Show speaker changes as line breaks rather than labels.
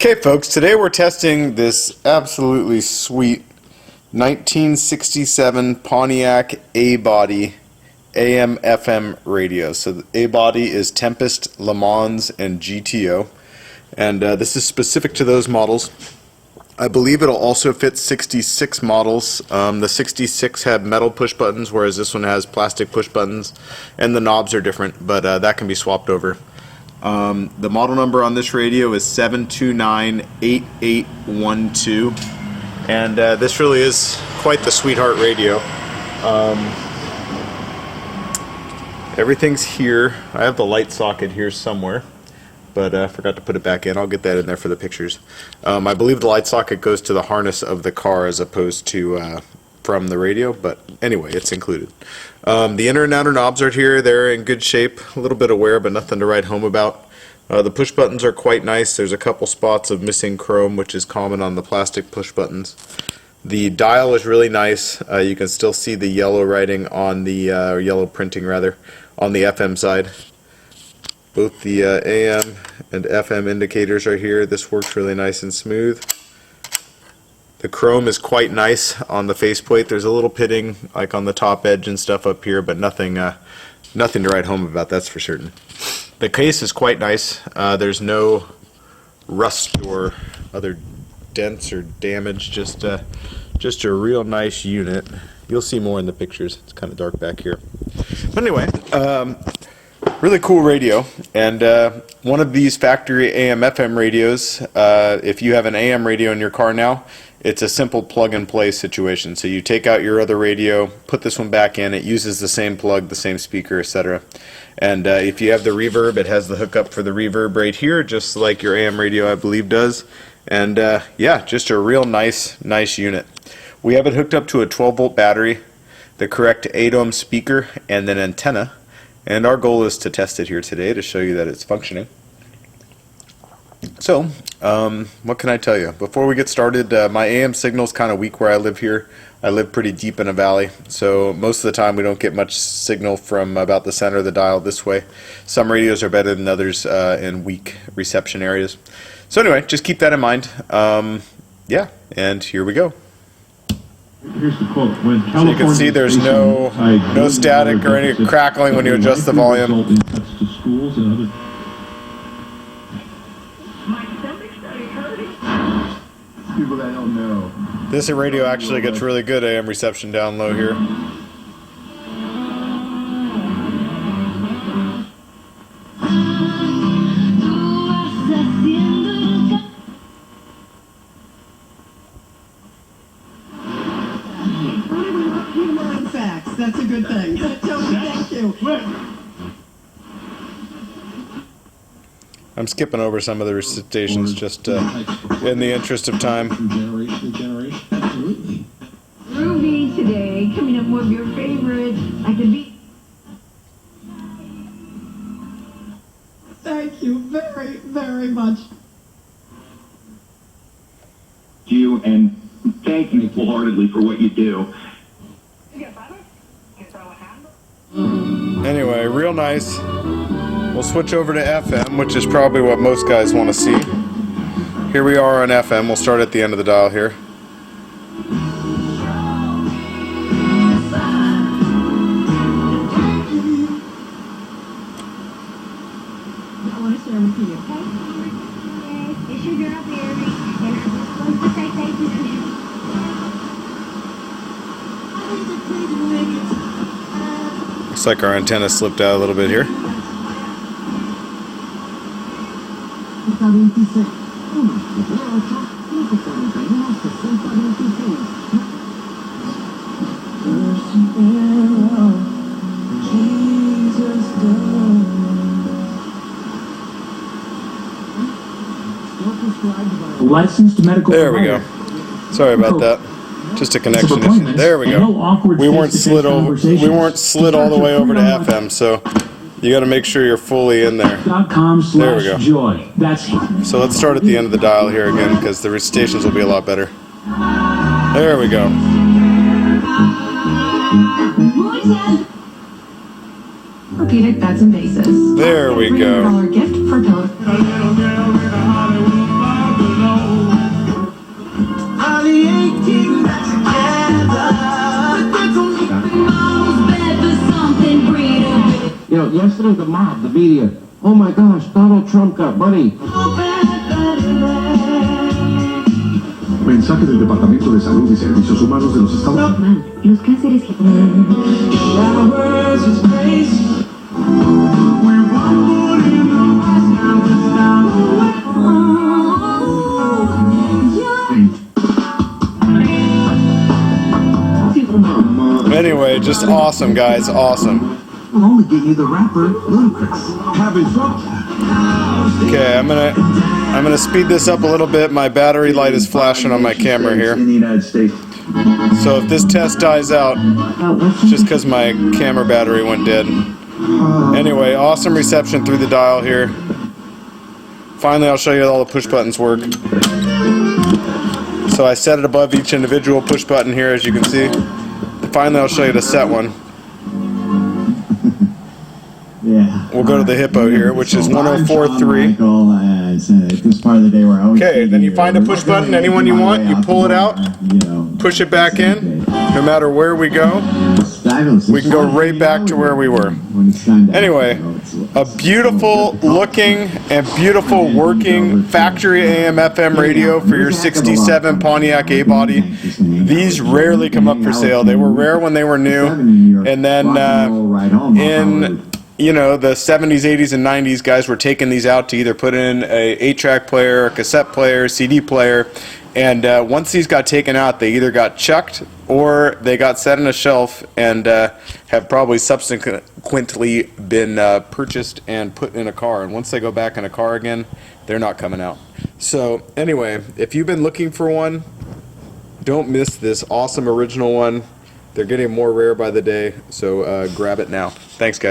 Okay folks, today we're testing this absolutely sweet 1967 Pontiac A-body AM FM radio. So the A-body is Tempest, Le Mans, and GTO, and this is specific to those models. I believe it'll also fit 66 models. The 66 have metal push buttons, whereas this one has plastic push buttons, and the knobs are different, but that can be swapped over. The model number on this radio is 7298812, and this really is quite the sweetheart radio. Everything's here. I have the light socket here somewhere, but I forgot to put it back in. I'll get that in there for the pictures. I believe the light socket goes to the harness of the car as opposed to from the radio, but anyway, it's included. The inner and outer knobs are here. They're in good shape, a little bit of wear, but nothing to write home about. The push buttons are quite nice. There's a couple spots of missing chrome, which is common on the plastic push buttons. The dial is really nice. You can still see the yellow writing on the yellow printing rather on the FM side. Both the AM and FM indicators are here. This works really nice and smooth. The chrome is quite nice on the faceplate. There's a little pitting like on the top edge and stuff up here, but nothing to write home about, that's for certain. The case is quite nice. There's no rust or other dents or damage, just a real nice unit. You'll see more in the pictures. It's kind of dark back here. But anyway, really cool radio, and one of these factory AM/FM radios, if you have an AM radio in your car now, it's a simple plug-and-play situation. So you take out your other radio, put this one back in, it uses the same plug, the same speaker, etc. And if you have the reverb, it has the hookup for the reverb right here, just like your AM radio I believe does. And yeah, just a real nice unit. We have it hooked up to a 12-volt battery, the correct 8-ohm speaker, and an antenna. And our goal is to test it here today to show you that it's functioning. So, what can I tell you? Before we get started, my AM signal is kind of weak where I live here. I live pretty deep in a valley, so most of the time we don't get much signal from about the center of the dial this way. Some radios are better than others in weak reception areas. So anyway, just keep that in mind. Yeah, and here we go.
Here's the quote. When
so you can see there's no static or any crackling when you adjust the volume.
People that don't know.
This radio actually gets really good AM reception down low here.
Facts. That's a good thing. Tony, thank you.
I'm skipping over some of the recitations just in the interest of time.
From generation to generation. Absolutely.
Ruby today, coming up with your favorites. I can be.
Thank you very, very much.
You and thank you wholeheartedly for what you do.
Anyway, real nice. We'll switch over to FM, which is probably what most guys want to see. Here we are on FM. We'll start at the end of the dial here.
I want to share with you, okay? It's your girl, Barry, and I just want to say thank you to you.
Looks like our antenna slipped out a little bit here.
Licensed medical.
There we go. Sorry about that. Just a connection issue. There we go. We weren't slid all the way over to FM, so you got to make sure you're fully in there. There we go. So let's start at the end of the dial here again, because the recitations will be a lot better. There we go.
Orthopedic beds and bases.
There we go.
$3 gift for pillow.
president, the mob, the media. Oh my gosh, Donald Trump got money. Mensaje del Departamento de Salud y Servicios Humanos de los Estados Unidos.
Los cánceres que...
Anyway, just awesome, guys, awesome.
We'll only get you the rapper, Ludacris. Having fun.
Okay, I'm gonna speed this up a little bit. My battery light is flashing on my camera here.
In the United States.
So if this test dies out, it's just because my camera battery went dead. Anyway, awesome reception through the dial here. Finally, I'll show you how all the push buttons work. So I set it above each individual push button here, as you can see. Finally, I'll show you the set one.
Yeah.
We'll go to the hippo here, which is 104.3.
This part of the day where I always
Okay, then you find a push button, anyone you want, you pull it out, push it back in. No matter where we go, we can go right back to where we were. Anyway, a beautiful looking and beautiful working factory AM FM radio for your 67 Pontiac A-body. These rarely come up for sale. They were rare when they were new, and then in the 70s, 80s, and 90s, guys were taking these out to either put in a 8-track player, a cassette player, CD player, and once these got taken out, they either got chucked or they got set on a shelf and have probably subsequently been purchased and put in a car. And once they go back in a car again, they're not coming out. So anyway, if you've been looking for one, don't miss this awesome original one. They're getting more rare by the day, so grab it now. Thanks, guys.